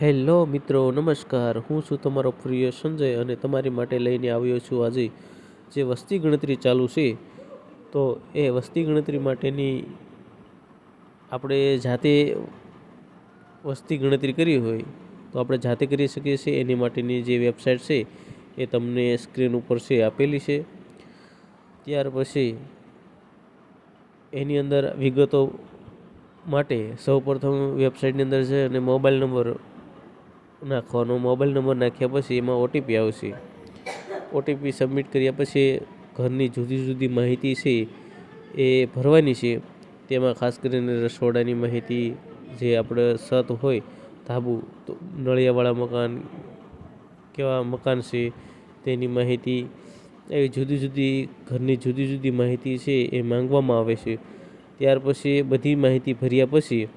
Hello મિત્રો, નમસ્કાર. હું છું તમારો પ્રિય સંજય અને તમારી માટે લઈને આવ્યો છું આજે જે વસ્તી ગણતરી ચાલુ છે. તો એ વસ્તી ગણતરી માટેની આપણે જાતે વસ્તી ગણતરી કરવી હોય તો આપણે જાતે કરી શકીએ છીએ. એની માટેની જે વેબસાઇટ છે એ તમને સ્ક્રીન ઉપર છે આપેલી છે. ત્યાર પછી એની અંદર વિગતો માટે સૌપ્રથમ વેબસાઇટની અંદર છે અને મોબાઈલ નંબર નાખવાનો. મોબાઈલ નંબર નાખ્યા પછી એમાં ઓટીપી આવશે. ઓટીપી સબમિટ કર્યા પછી ઘરની જુદી જુદી માહિતી છે એ ભરવાની છે. તેમાં ખાસ કરીને રસોડાની માહિતી, જે આપણે છત હોય ધાબુ તો નળિયાવાળા મકાન કેવા મકાન છે તેની માહિતી, એવી જુદી જુદી ઘરની જુદી જુદી માહિતી છે એ માંગવામાં આવે છે. ત્યાર પછી બધી માહિતી ભર્યા પછી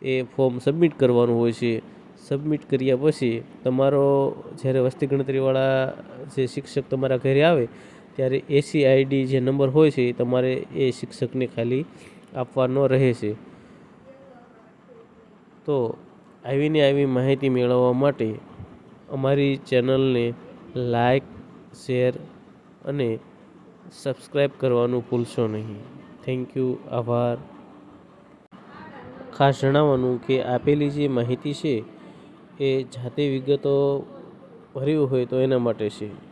એ ફોર્મ સબમિટ કરવાનું હોય છે. સબમિટ કર્યા પછી તમારો જ્યારે વસ્તી ગણતરીવાળા જે શિક્ષક તમારા ઘરે આવે ત્યારે ACID જે નંબર હોય છે એ તમારે એ શિક્ષકને ખાલી આપવાનો રહે છે. તો આવીને આવી માહિતી મેળવવા માટે અમારી ચેનલને લાઈક, શેર અને સબસ્ક્રાઈબ કરવાનું ભૂલશો નહીં. થેન્ક યુ, આભાર. ખાસ જણાવવાનું કે આપેલી જે માહિતી છે એ જાતે વિગતો ભરવી હોય તો એના માટે છે.